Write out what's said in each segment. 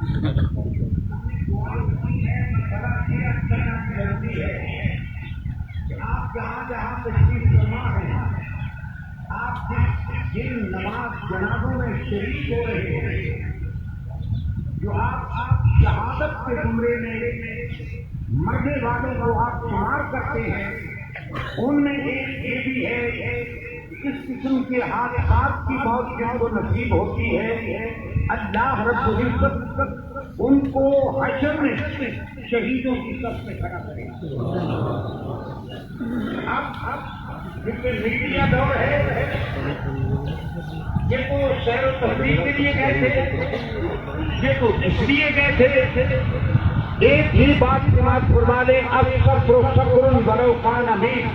آپ جہاں جہاں تشریف فرما ہیں، آپ جن نماز جنازوں میں شریک ہو رہے ہیں، جو آپ شہادت کے زمرے میں مرنے والوں کو آپ شمار کرتے ہیں، ان میں ایک یہ بھی ہے اس قسم کے حادثات کی موت جن کو نصیب ہوتی ہے، اللہ رب العزت ان کو حشر میں شہیدوں کی صف میں کھڑا کرے گا۔ اب جتنے میڈیا دور ہے، یہ تو سیر و تفریح کے لیے گئے تھے، یہ تو اس لیے گئے تھے، ایک ہی بات سماعت فرما دیں، اب صبر و شکر ولو کان امین،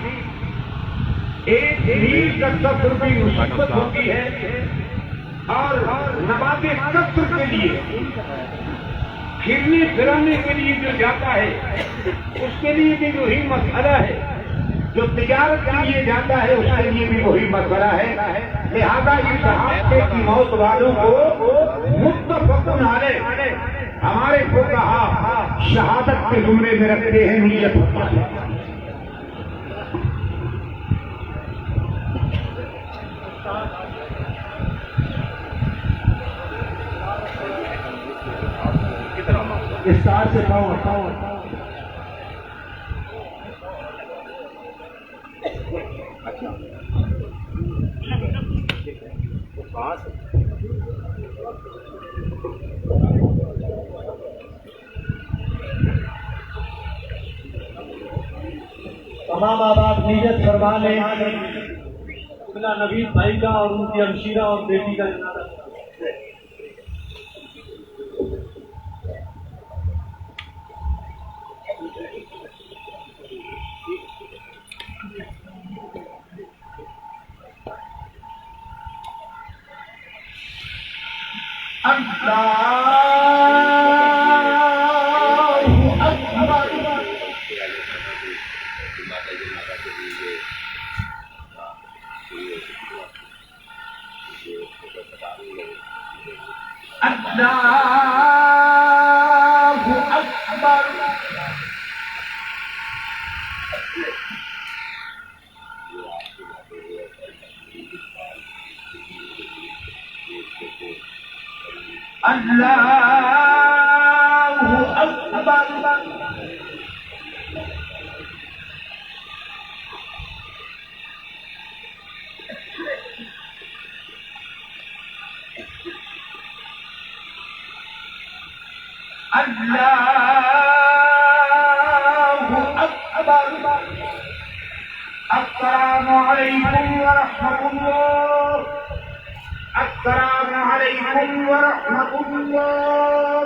ایک میل کا سفر بھی مصیبت ہوتی ہے، اور نماز قصر کے لیے پھرنے پھرانے کے لیے جو جاتا ہے اس کے لیے بھی وہی مسئلہ ہے، جو تجارت کے لیے جاتا ہے اس کے لیے بھی وہی مسئلہ ہے، لہذا اس حادثے کی موت والوں کو متفق علیہ ہمارے فقہا شہادت کے زمرے میں رکھتے ہیں، نیت ہوتا ہے۔ اس سال سے تمام آباد نیت فرما لیں، اپنا نوید بھائی کا اور ان کی ہمشیرہ اور بیٹی کا جنازہ۔ السلام علیکم ورحمۃ اللہ، السلام علیکم ورحمۃ اللہ۔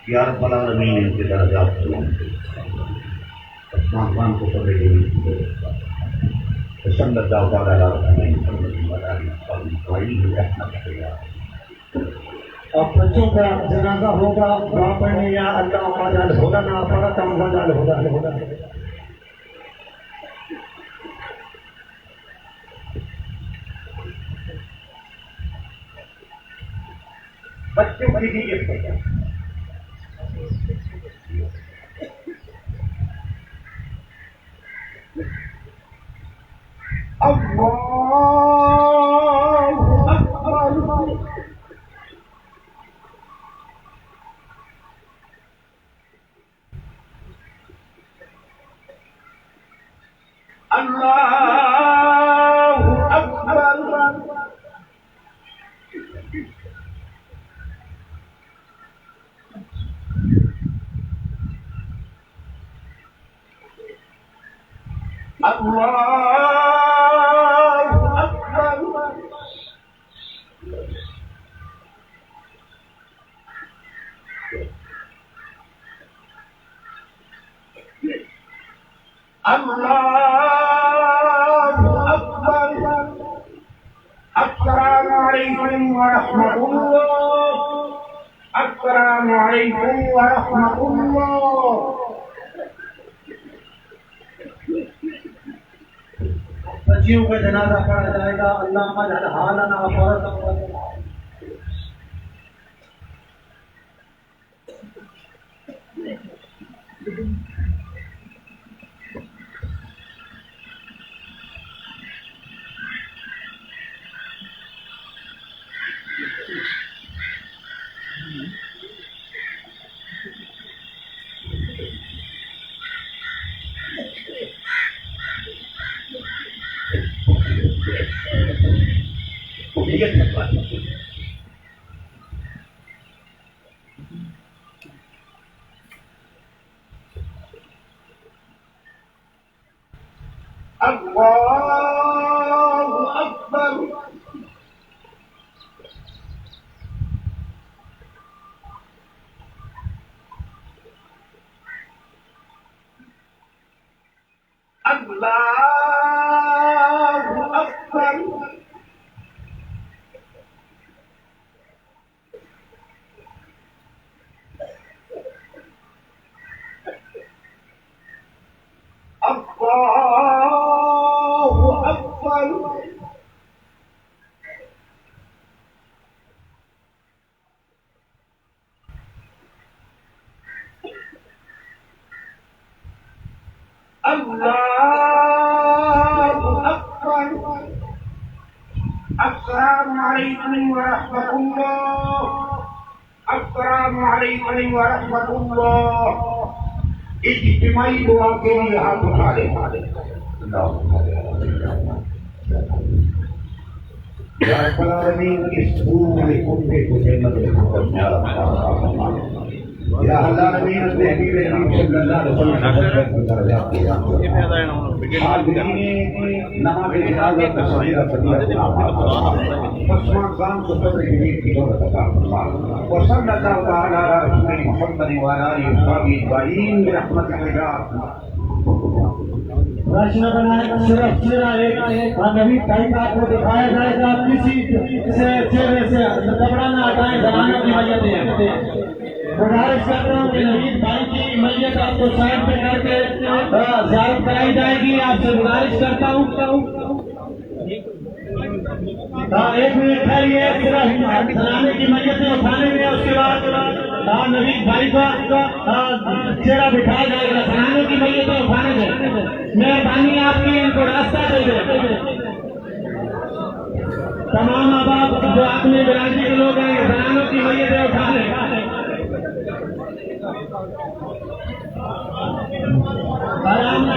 یا رب العالمین ان کے درجات بلند کو پڑھنے کے لیے صلی اللہ علیہ اور بچوں کا جنازہ ہوگا، دعا پڑھنے یا اللہ مجال ہوگا نہ فرق مجال ہوگا۔ بچوں کی بھی یہ پڑھا السلام علیکم ورحمۃ اللہ، السلام علیکم ورحمۃ اللہ۔ بچیوں کا جنازہ پڑھا جائے گا. اللہ مجعل حالنا فرجا. اللہ اکبر. اللہ اکبر. اللہ اکبر. اللہ اکبر. السلام علیکم ورحمۃ اللہ. السلام علیکم ورحمۃ اللہ. اجتماعی دعا کے لیے ہاتھ اٹھا لیں. یا رب العالمین اس پورے امت کو جنت میں پہنچا رکھا. یا العالمین نبی کریم صلی اللہ علیہ وسلم کی درجات دیا. حاضرین نماز جنازہ تصویر فضیلت عثمان خان کو صبر جمیل کی دولت عطا فرما. وصلی اللہ تعالی علی رسول محمد وعلی آلہ وصحبہ اجمعین برحمتک یا راشنا بنائے صرف ایک نبی بھائی کا آپ کو دکھایا جائے گا. کسی سے چہرے سے کپڑا نہ ہٹائیں. زنانوں کی میت ہے. گزارش کرتا ہوں کہ نبی بھائی کی میت آپ کو سائڈ پہ کر کے زیارت کرائی جائے گی. آپ سے گزارش کرتا ہوں. ایک منٹ ٹھہریے. صرف زنانے کی میتیں اٹھانے میں اس کے بعد نبی بھائی کا چہرہ بٹھایا جائے گا. زنانوں کی میتیں اٹھانے دیں. مہربانی آپ کی ان کو راستہ دے دیں. تمام آباد جو اپنے برادری کے لوگ ہیں زنانوں کی میتیں اٹھا لیں. آرام نہ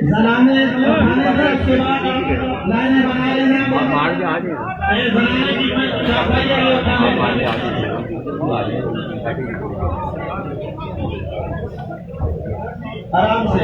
زنانے اٹھانے سے اس کے بعد لائنیں بنا لیں گے. آرام سے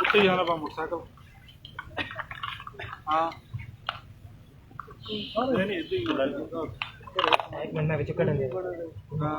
ਉੱਥੇ ਜਾਣਾ ਪਾ ਮੋਟਰਸਾਈਕਲ ਹਾਂ ਨਹੀਂ ਇੱਥੇ ਹੀ ਇੱਕ ਮਿੰਟ ਵਿੱਚ ਕੱਢਣ ਦੇ ਹਾਂ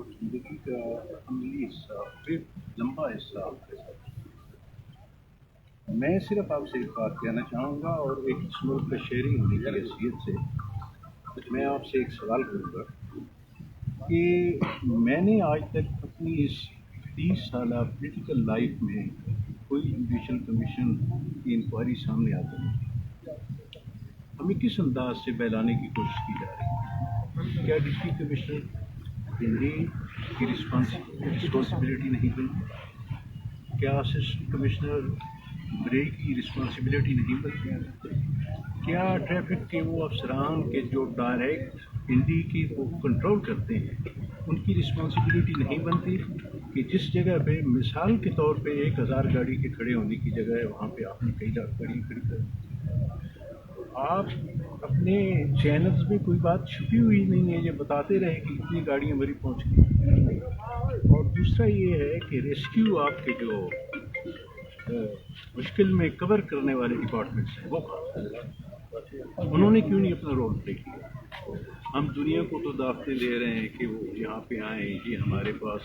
اور زندگی کا عملی حصہ، پھر لمبا حصہ آپ کے ساتھ۔ میں صرف آپ سے ایک بات کہنا چاہوں گا، اور ایک اس ملک کا شہری ہونے کی حیثیت سے میں آپ سے ایک سوال کروں گا کہ میں نے آج تک اپنی اس 30 سالہ پولیٹیکل لائف میں کوئی جوڈیشل کمیشن کی انکوائری سامنے آتی نہیں۔ ہمیں کس انداز سے بہلانے کی کوشش کی جا رہی ہے؟ کیا ڈپٹی کمشنر ہندی کی رسپانسبلٹی نہیں بنتی؟ کیا اسسٹنٹ کمشنر برے کی رسپانسبلٹی نہیں بنتی؟ کیا ٹریفک کے وہ افسران کے جو ڈائریکٹ ہندی کی کو کنٹرول کرتے ہیں ان کی رسپانسبلٹی نہیں بنتی کہ جس جگہ پہ مثال کے طور پہ 1000 گاڑی کے کھڑے ہونے کی جگہ ہے وہاں پہ آپ نے کئی لاکھ گاڑی کھڑی کر؟ آپ اپنے چینلز میں کوئی بات چھپی ہوئی نہیں ہے، یہ بتاتے رہے کہ اتنی گاڑیاں ہماری پہنچ گئی۔ اور دوسرا یہ ہے کہ ریسکیو آپ کے جو مشکل میں کور کرنے والے ڈپارٹمنٹس ہیں وہ انہوں نے کیوں نہیں اپنا رول پلے کیا؟ ہم دنیا کو تو دعوتیں دے رہے ہیں کہ وہ یہاں پہ آئیں، یہ ہمارے پاس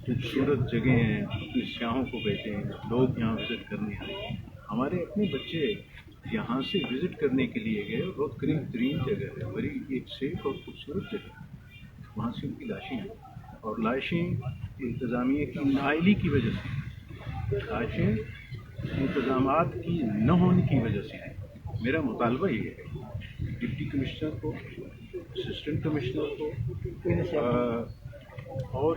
خوبصورت جگہیں ہیں، اپنے سیاحوں کو بھیجیں، لوگ یہاں وزٹ کرنے آئیں۔ ہمارے اپنے بچے یہاں سے وزٹ کرنے کے لیے گئے، بہت قریب ترین جگہ ہے، بڑی ایک سیف اور خوبصورت جگہ ہے، وہاں سے ان کی لاشیں ہیں، اور لاشیں انتظامیہ کی نااہلی کی وجہ سے، لاشیں انتظامات کی نہ ہونے کی وجہ سے ہیں۔ میرا مطالبہ یہ ہے ڈپٹی کمشنر کو، اسسٹنٹ کمشنر کو، اور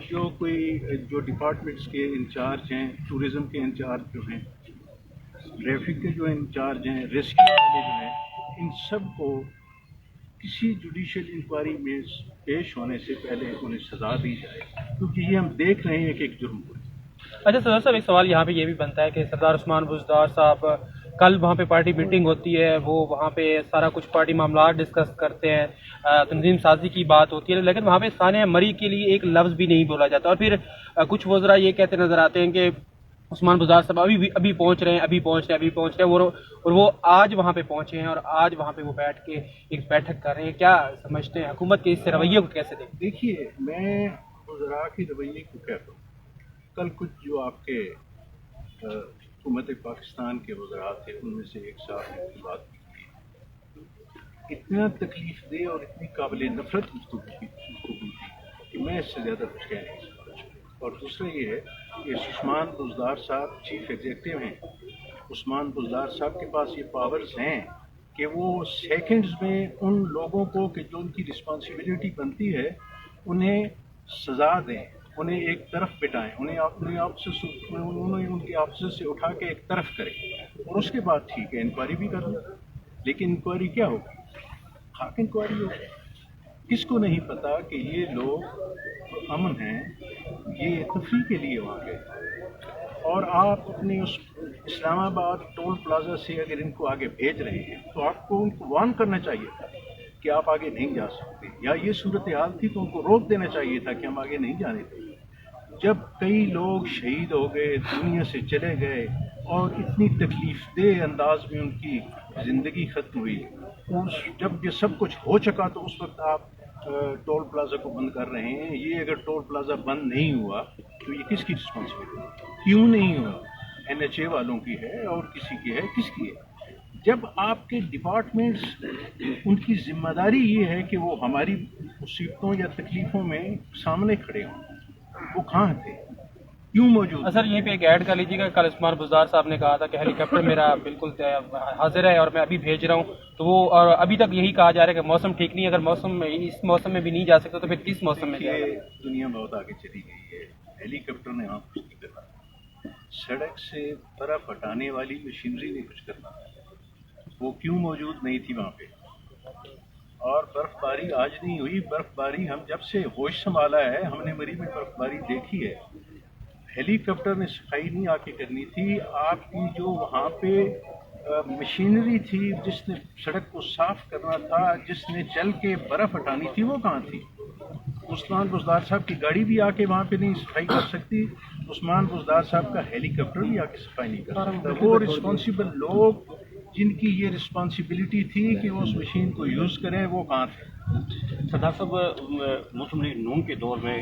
جو ڈپارٹمنٹس کے انچارج ہیں، ٹورزم کے انچارج جو ہیں، ٹریفک کے جو انچارج ہیں، ریسکیو والے جو ہیں، ان سب کو کسی جوڈیشل انکوائری میں پیش ہونے سے پہلے انہیں سزا دی جائے، کیونکہ یہ ہم دیکھ رہے ہیں کہ ایک جرم ہوا ہے۔ اچھا سردار صاحب، ایک سوال یہاں پہ یہ بھی بنتا ہے کہ سردار عثمان بزدار صاحب کل وہاں پہ پارٹی میٹنگ ہوتی ہے، وہ وہاں پہ سارا کچھ پارٹی معاملات ڈسکس کرتے ہیں، تنظیم سازی کی بات ہوتی ہے، لیکن وہاں پہ سانحہ مری کے لیے ایک لفظ بھی نہیں بولا جاتا، اور پھر کچھ وزراء یہ کہتے نظر آتے ہیں کہ عثمان بزدار صاحب ابھی پہنچ رہے ہیں اور وہ آج وہاں پہ پہنچے ہیں اور آج وہاں پہ وہ بیٹھ کے ایک بیٹھک کر رہے ہیں۔ کیا سمجھتے ہیں حکومت کے اس رویے کو کیسے دیکھتے ہیں؟ دیکھیے، میں وزراء کے رویے کو کہتا ہوں، کل کچھ جو آپ کے حکومت پاکستان کے وزراء تھے ان میں سے ایک صاحب نے کی بات کی، اتنا تکلیف دہ اور اتنی قابل نفرت گفتگو تھی کہ میں اس سے زیادہ کچھ کہہ نہیں سکتا۔ اور دوسرا یہ ہے کہ عثمان بزدار صاحب چیف ایگزیکٹو ہیں، عثمان بزدار صاحب کے پاس یہ پاورز ہیں کہ وہ سیکنڈز میں ان لوگوں کو کہ جو ان کی رسپانسبلٹی بنتی ہے انہیں سزا دیں، انہیں ایک طرف بٹائیں، انہیں ان کے آفس سے اٹھا کے ایک طرف کریں، اور اس کے بعد ٹھیک ہے انکوائری بھی کر لیں، لیکن انکوائری کیا ہوگی؟ خاک انکوائری ہوگی۔ کس کو نہیں پتا کہ یہ لوگ امن ہیں، یہ تفریح کے لیے وہاں گئے، اور آپ اپنے اس اسلام آباد ٹول پلازا سے اگر ان کو آگے بھیج رہے ہیں تو آپ کو ان کو وارن کرنا چاہیے تھا کہ آپ آگے نہیں جا سکتے، یا یہ صورتحال تھی تو ان کو روک دینا چاہیے تھا کہ ہم آگے نہیں جانے دیں۔ جب کئی لوگ شہید ہو گئے، دنیا سے چلے گئے، اور اتنی تکلیف دہ انداز میں ان کی زندگی ختم ہوئی، جب یہ سب کچھ ہو چکا تو اس وقت آپ ٹول پلازا کو بند کر رہے ہیں۔ یہ اگر ٹول پلازا بند نہیں ہوا تو یہ کس کی رسپانسبلٹی؟ کیوں نہیں ہوا؟ NHA والوں کی ہے اور کسی کی ہے، کس کی ہے؟ جب آپ کے ڈپارٹمنٹس ان کی ذمہ داری یہ ہے کہ وہ ہماری مصیبتوں یا تکلیفوں میں سامنے کھڑے ہوں، وہ کہاں تھے؟ کیوں موجود؟ سر یہیں پہ ایک ایڈ کر لیجیے گا، کل عثمان بزدار صاحب نے کہا تھا کہ ہیلی کاپٹر میرا بالکل حاضر ہے اور میں ابھی بھیج رہا ہوں، تو وہ اور ابھی تک یہی کہا جا رہا ہے کہ موسم ٹھیک نہیں ہے، اگر اس موسم میں بھی نہیں جا سکتا تو پھر کس موسم میں جائے گا؟ دنیا بہت آگے چلی گئی ہے، ہیلی کاپٹر نے وہاں کچھ نہیں کرنا، سڑک سے برف ہٹانے والی مشینری نے کچھ کرنا، وہ کیوں موجود نہیں تھی وہاں پہ؟ اور برف باری آج نہیں ہوئی، برف باری ہم جب سے ہوش سنبھالا ہے ہم نے مری میں برف باری دیکھی ہے۔ ہیلی کاپٹر نے صفائی نہیں آ کے کرنی تھی، آپ کی جو وہاں پہ مشینری تھی جس نے سڑک کو صاف کرنا تھا، جس نے چل کے برف ہٹانی تھی، وہ کہاں تھی؟ عثمان بزدار صاحب کی گاڑی بھی آ کے وہاں پہ نہیں صفائی کر سکتی، عثمان بزدار صاحب کا ہیلی کاپٹر بھی آ کے صفائی نہیں کر سکتا۔ وہ رسپانسیبل لوگ جن کی یہ رسپانسبلٹی تھی کہ وہ اس مشین کو یوز کریں، وہ کہاں تھے؟ سردار صاحب، مسلم لیگ نون کے دور میں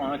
5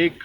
1